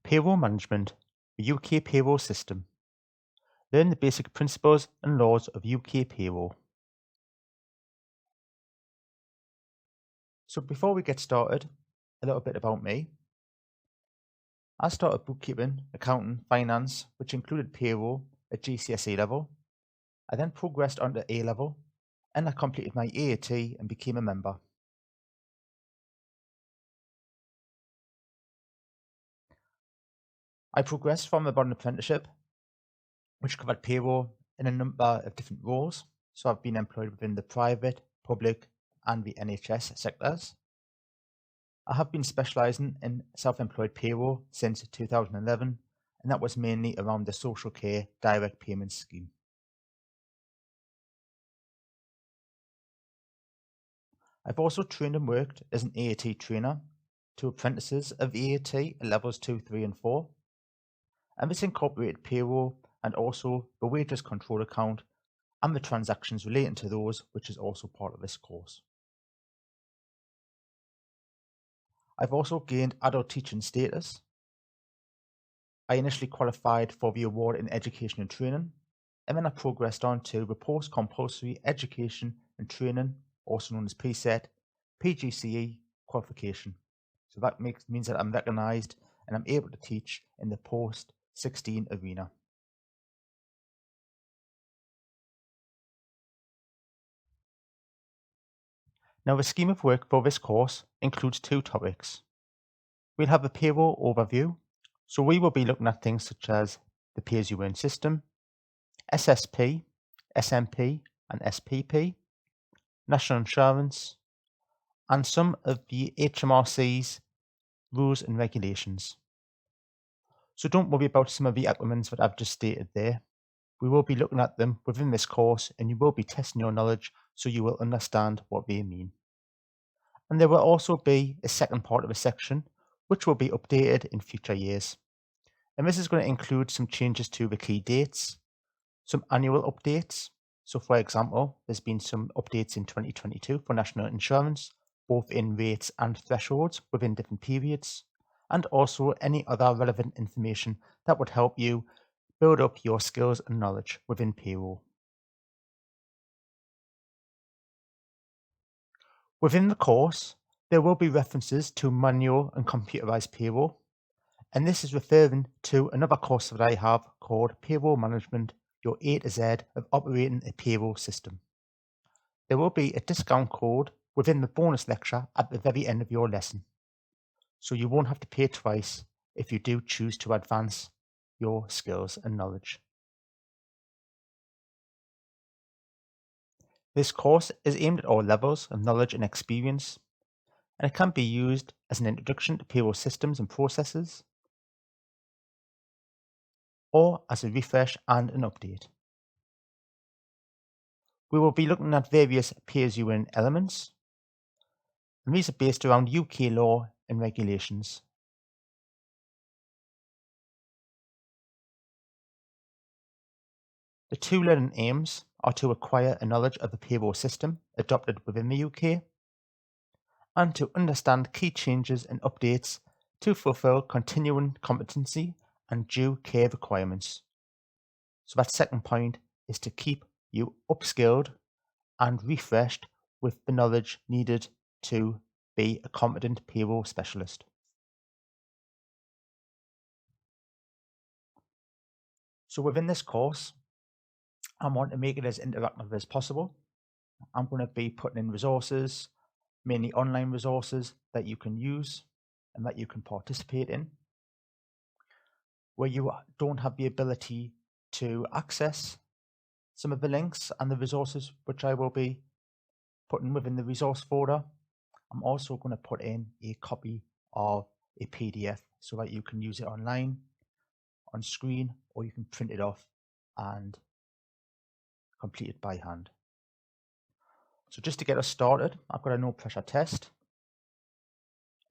Payroll management, the UK payroll system. Learn the basic principles and laws of UK payroll. So before we get started, a little bit about me. I started bookkeeping, accounting, finance, which included payroll at GCSE level. I then progressed on to A level, and I completed my AAT and became a member. I progressed from about an apprenticeship, which covered payroll in a number of different roles. So I've been employed within the private, public, and the NHS sectors. I have been specialising in self-employed payroll since 2011, and that was mainly around the social care direct payments scheme. I've also trained and worked as an AAT trainer to apprentices of AAT at levels 2, 3 and 4, and this incorporated payroll and also the wages control account and the transactions relating to those, which is also part of this course. I've also gained adult teaching status. I initially qualified for the award in education and training, and then I progressed on to the post-compulsory education and training, also known as PSET, PGCE qualification. So that means that I'm recognised and I'm able to teach in the post-16 arena. Now the scheme of work for this course includes two topics. We'll have a payroll overview, so we will be looking at things such as the pay-as-you-earn system, SSP, SMP and SPP, national insurance, and some of the HMRC's rules and regulations. So don't worry about some of the acronyms that I've just stated there. We will be looking at them within this course and you will be testing your knowledge so you will understand what they mean. And there will also be a second part of a section which will be updated in future years. And this is going to include some changes to the key dates, some annual updates. So for example, there's been some updates in 2022 for national insurance, both in rates and thresholds within different periods, and also any other relevant information that would help you build up your skills and knowledge within payroll. Within the course, there will be references to manual and computerized payroll, and this is referring to another course that I have called Payroll Management, your A to Z of operating a payroll system. There will be a discount code within the bonus lecture at the very end of your lesson, so you won't have to pay twice if you do choose to advance your skills and knowledge. This course is aimed at all levels of knowledge and experience, and it can be used as an introduction to payroll systems and processes, or as a refresh and an update. We will be looking at various pay-as-you-earn elements, and these are based around UK law and regulations. The two learning aims are to acquire a knowledge of the payroll system adopted within the UK, and to understand key changes and updates to fulfill continuing competency and due care requirements. So that second point is to keep you upskilled and refreshed with the knowledge needed to be a competent payroll specialist. So within this course, I want to make it as interactive as possible. I'm going to be putting in resources, mainly online resources that you can use and that you can participate in. Where you don't have the ability to access some of the links and the resources which I will be putting within the resource folder, I'm also going to put in a copy of a PDF so that you can use it online, on screen, or you can print it off and complete it by hand. So just to get us started, I've got a no pressure test.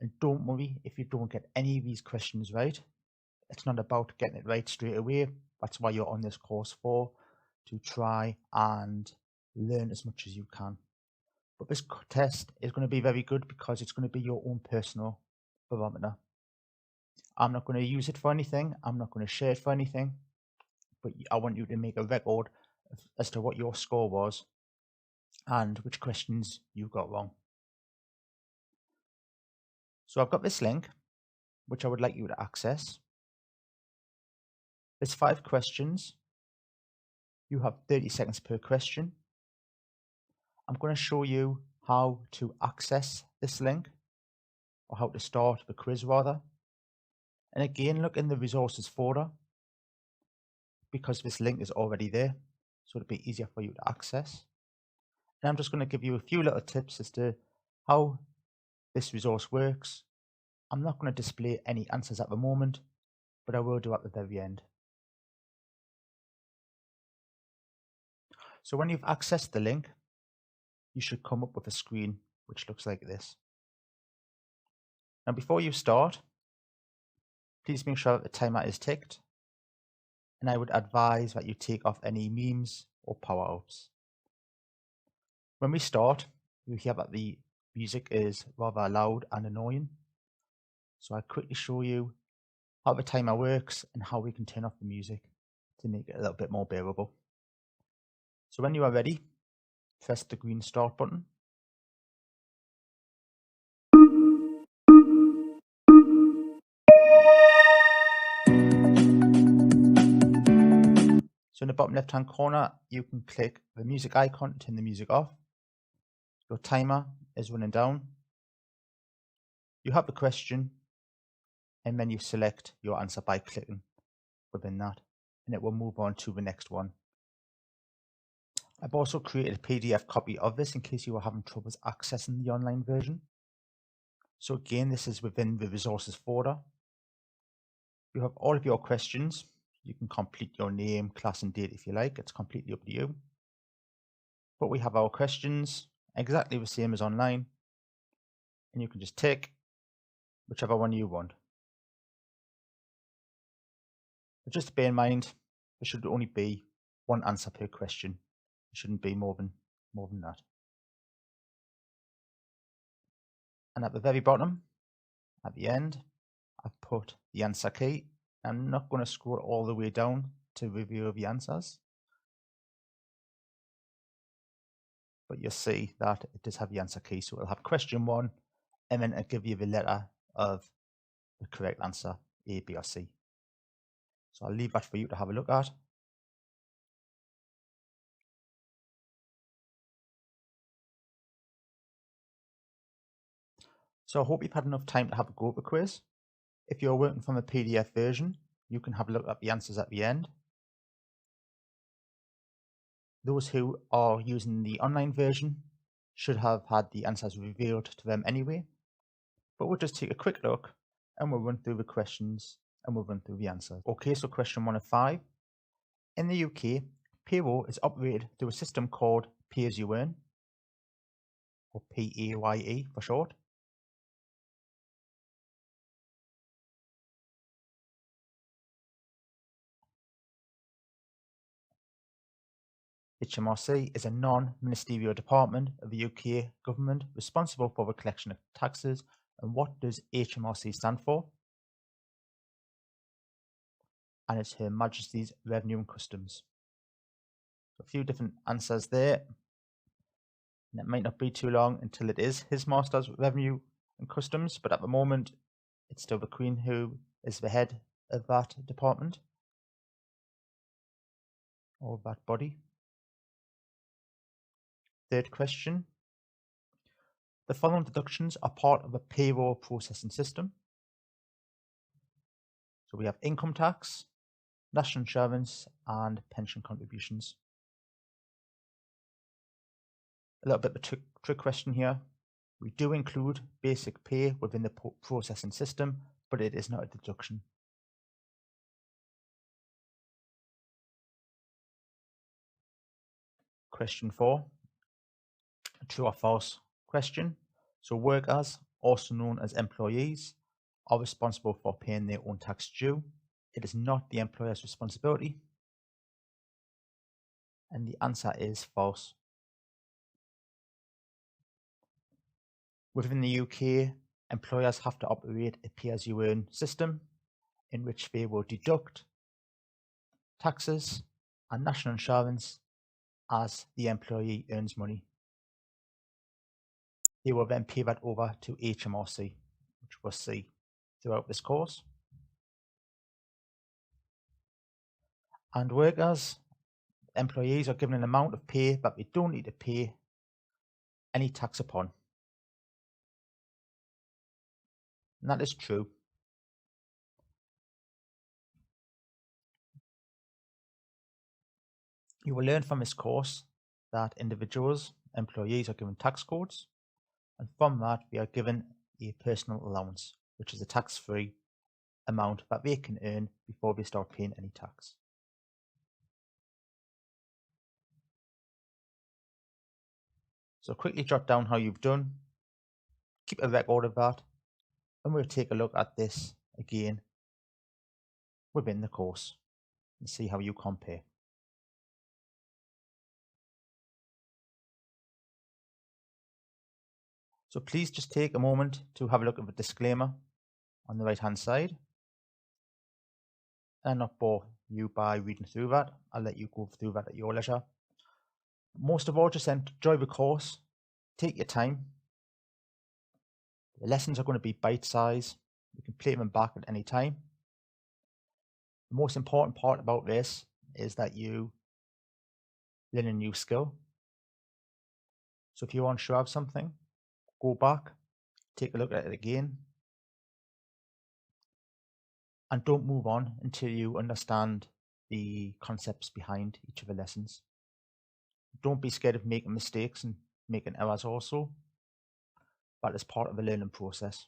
And don't worry if you don't get any of these questions right. It's not about getting it right straight away. That's why you're on this course for, to try and learn as much as you can. But this test is going to be very good because it's going to be your own personal barometer. I'm not going to use it for anything. I'm not going to share it for anything. But I want you to make a record as to what your score was and which questions you got wrong. So I've got this link, which I would like you to access. There's 5 questions. You have 30 seconds per question. I'm going to show you how to access this link, or how to start the quiz rather. And again, look in the resources folder, because this link is already there, so it'll be easier for you to access. And I'm just going to give you a few little tips as to how this resource works. I'm not going to display any answers at the moment, but I will do at the very end. So when you've accessed the link, you should come up with a screen which looks like this. Now before you start, please make sure that the timer is ticked, and I would advise that you take off any memes or power-ups. When we start, you hear that the music is rather loud and annoying, so I'll quickly show you how the timer works and how we can turn off the music to make it a little bit more bearable. So when you are ready, press the green start button. So in the bottom left hand corner, you can click the music icon to turn the music off. Your timer is running down. You have the question, and then you select your answer by clicking within that, and it will move on to the next one. I've also created a PDF copy of this in case you are having troubles accessing the online version. So again, this is within the resources folder. You have all of your questions. You can complete your name, class and date if you like. It's completely up to you. But we have our questions exactly the same as online, and you can just tick whichever one you want. But just bear in mind, there should only be one answer per question. It shouldn't be more than that. And at the very bottom, at the end, I've put the answer key. I'm not going to scroll all the way down to review the answers, but you'll see that it does have the answer key. So it'll have question 1, and then it'll give you the letter of the correct answer, A, B, or C. So I'll leave that for you to have a look at. So I hope you've had enough time to have a go at the quiz. If you're working from a PDF version, you can have a look at the answers at the end. Those who are using the online version should have had the answers revealed to them anyway. But we'll just take a quick look, and we'll run through the questions and we'll run through the answers. Okay, so question 1 of 5. In the UK, payroll is operated through a system called Pay-as-you-earn, or PAYE for short. HMRC is a non-ministerial department of the UK government responsible for the collection of taxes. And what does HMRC stand for? And it's Her Majesty's Revenue and Customs. A few different answers there. And it might not be too long until it is His Master's Revenue and Customs, but at the moment it's still the Queen who is the head of that department, or that body. Third question. The following deductions are part of a payroll processing system. So we have income tax, national insurance, and pension contributions. A little bit of a trick question here. We do include basic pay within the processing system, but it is not a deduction. Question 4, a true or false question. So workers, also known as employees, are responsible for paying their own tax due. It is not the employer's responsibility. And the answer is false. Within the UK, employers have to operate a pay-as-you-earn system, in which they will deduct taxes and national insurance as the employee earns money. They will then pay that over to HMRC, which we'll see throughout this course. And workers, employees are given an amount of pay that they don't need to pay any tax upon. And that is true. You will learn from this course that individuals, employees are given tax codes, and from that they are given a personal allowance, which is a tax-free amount that they can earn before they start paying any tax. So quickly jot down how you've done, keep a record of that, and we'll take a look at this again within the course and see how you compare. So please just take a moment to have a look at the disclaimer on the right hand side. And not bore you by reading through that. I'll let you go through that at your leisure. Most of all, just enjoy the course. Take your time. The lessons are going to be bite-sized. You can play them back at any time. The most important part about this is that you learn a new skill. So if you're unsure of something, go back, take a look at it again, and don't move on until you understand the concepts behind each of the lessons. Don't be scared of making mistakes and making errors also. That is part of the learning process.